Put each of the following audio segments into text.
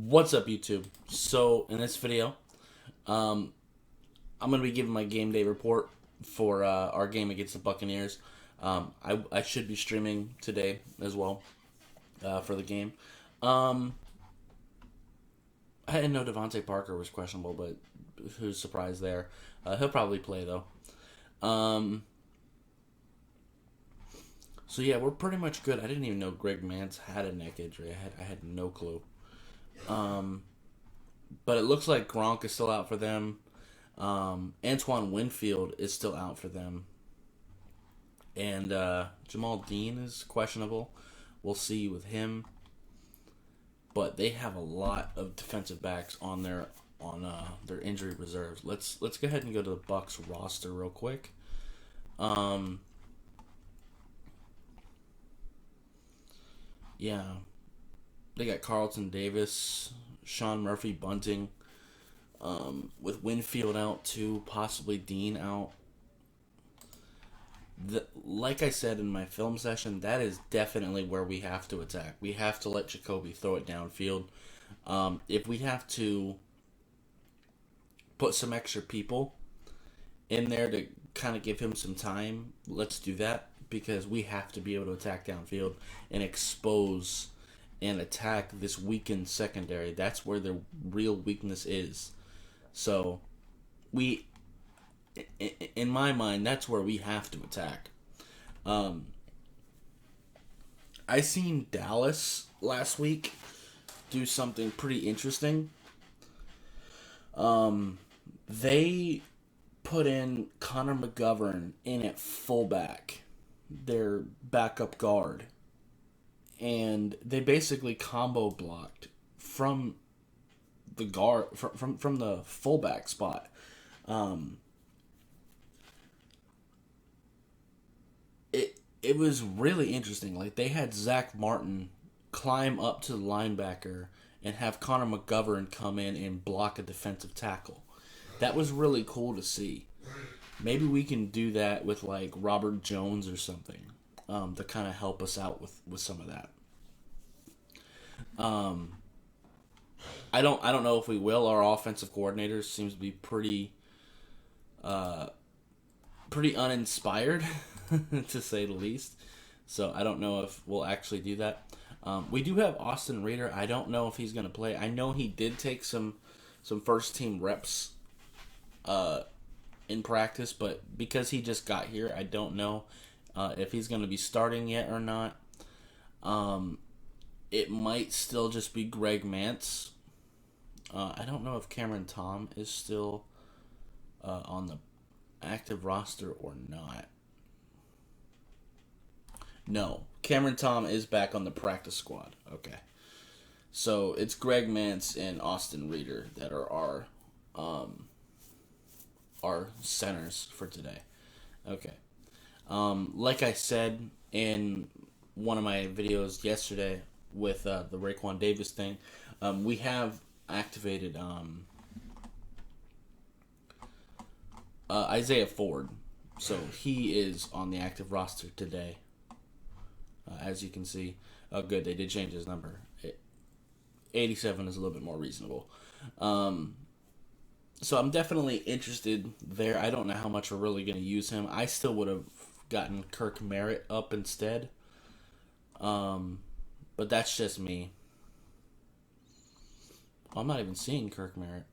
What's up, YouTube? So, in this video, um, I'm going to be giving my game day report for our game against the Buccaneers. I should be streaming today as well for the game. Um, I didn't know Devontae Parker was questionable, but who's surprised there? He'll probably play, though. Um, so, yeah, we're pretty much good. I didn't even know Greg Mance had a neck injury. I had no clue. Um, but it looks like Gronk is still out for them. Antoine Winfield is still out for them, and Jamal Dean is questionable. We'll see with him, but they have a lot of defensive backs on their injury reserves. Let's go ahead and go to the Bucs roster real quick. Um, yeah, they got Carlton Davis, Sean Murphy Bunting, with Winfield out too, possibly Dean out. Like I said in my film session, that is definitely where we have to attack. We have to let Jacoby throw it downfield. If we have to put some extra people in there to kind of give him some time, let's do that because we have to be able to attack downfield and expose and attack this weakened secondary. That's where the real weakness is. So, we, in my mind, that's where we have to attack. Um, I seen Dallas last week do something pretty interesting. They put in Connor McGovern in at fullback, their backup guard, and they basically combo blocked from the guard from the fullback spot. Um, it was really interesting. Like they had Zach Martin climb up to the linebacker and have Connor McGovern come in and block a defensive tackle. That was really cool to see. Maybe we can do that with like Robert Jones or something to kind of help us out with some of that. Um, I don't know if we will. Our offensive coordinator seems to be pretty uninspired, to say the least. So I don't know if we'll actually do that. We do have Austin Reeder. I don't know if he's going to play. I know he did take some first team reps in practice, but because he just got here, I don't know if he's going to be starting yet or not. It might still just be Greg Mance. I don't know if Cameron Tom is still on the active roster or not. No, Cameron Tom is back on the practice squad. Okay, so it's Greg Mance and Austin Reeder that are our centers for today. Okay, like I said in one of my videos yesterday with the Raekwon Davis thing, we have activated Isaiah Ford, so he is on the active roster today. As you can see, good, they did change his number. 87 is a little bit more reasonable. So I'm definitely interested there. I don't know how much we're really going to use him. I still would have gotten Kirk Merritt up instead. But that's just me. I'm not even seeing Kirk Merritt.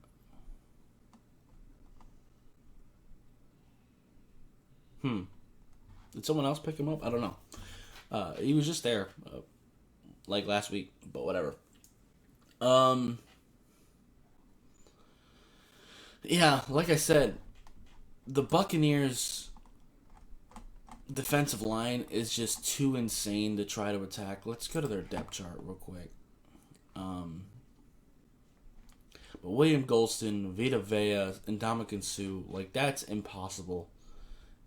Did someone else pick him up? I don't know. He was just there, like last week, but whatever. Um, yeah, like I said, the Buccaneers' defensive line is just too insane to try to attack. Let's go to their depth chart real quick. Um, but William Golston, Vita Vea, and Ndamukong Suh, like that's impossible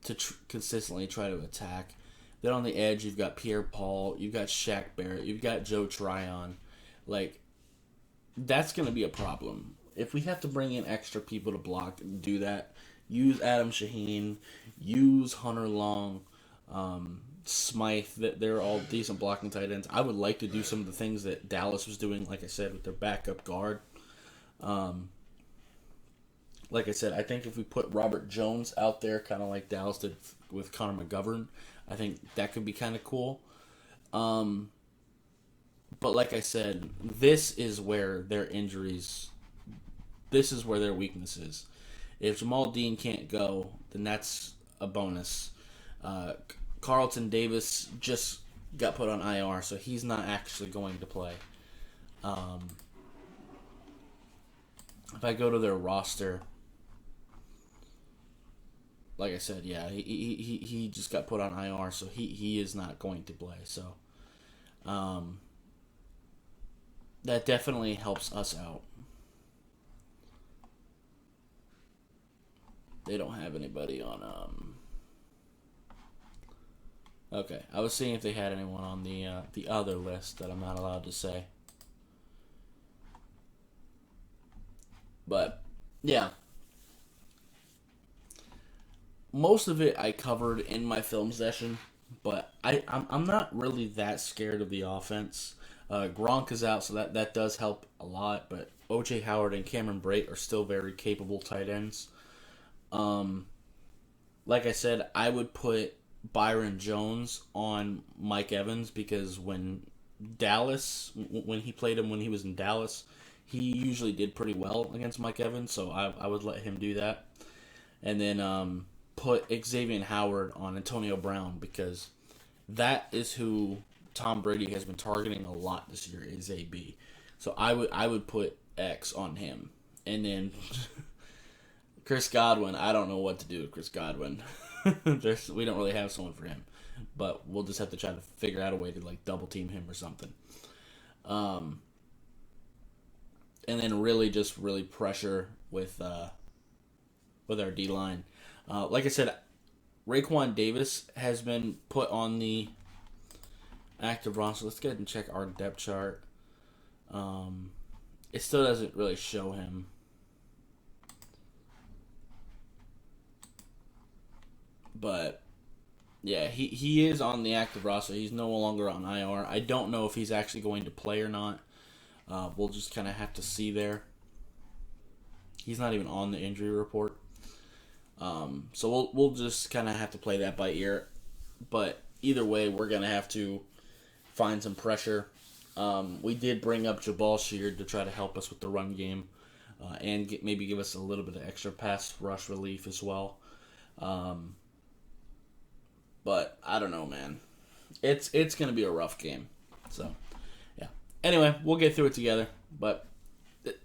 to consistently try to attack. Then on the edge, you've got Pierre Paul, you've got Shaq Barrett, you've got Joe Tryon. Like, that's going to be a problem. If we have to bring in extra people to block, do that. Use Adam Shaheen, use Hunter Long, Smythe, that they're all decent blocking tight ends. I would like to do some of the things that Dallas was doing, like I said, with their backup guard. Like I said, I think if we put Robert Jones out there, kind of like Dallas did with Connor McGovern, I think that could be kind of cool. But like I said, this is where their injuries, this is where their weakness is. If Jamal Dean can't go, then that's a bonus. Carlton Davis just got put on IR, so he's not actually going to play. If I go to their roster, like I said, yeah, he just got put on IR, so he is not going to play. So that definitely helps us out. They don't have anybody on. Okay, I was seeing if they had anyone on the other list that I'm not allowed to say. But yeah, most of it I covered in my film session. But I'm not really that scared of the offense. Gronk is out, so that does help a lot. But O.J. Howard and Cameron Brate are still very capable tight ends. Like I said, I would put Byron Jones on Mike Evans because when he played him when he was in Dallas, he usually did pretty well against Mike Evans, so I would let him do that. And then put Xavier Howard on Antonio Brown because that is who Tom Brady has been targeting a lot this year is AB. So I would put X on him. And then Chris Godwin, I don't know what to do with Chris Godwin. We don't really have someone for him. But we'll just have to try to figure out a way to like double team him or something. And then really pressure with our D-line. Like I said, Raekwon Davis has been put on the active roster. Let's go ahead and check our depth chart. It still doesn't really show him. But yeah, he is on the active roster. He's no longer on IR. I don't know if he's actually going to play or not. We'll just kind of have to see there. He's not even on the injury report. So we'll just kind of have to play that by ear. But either way, we're going to have to find some pressure. We did bring up Jabal Sheard to try to help us with the run game and maybe give us a little bit of extra pass rush relief as well. But I don't know, man. It's going to be a rough game. So, yeah. Anyway, we'll get through it together. But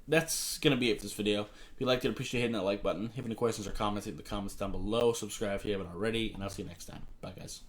that's going to be it for this video. If you liked it, appreciate hitting that like button. If you have any questions or comments, leave the comments down below. Subscribe if you haven't already. And I'll see you next time. Bye, guys.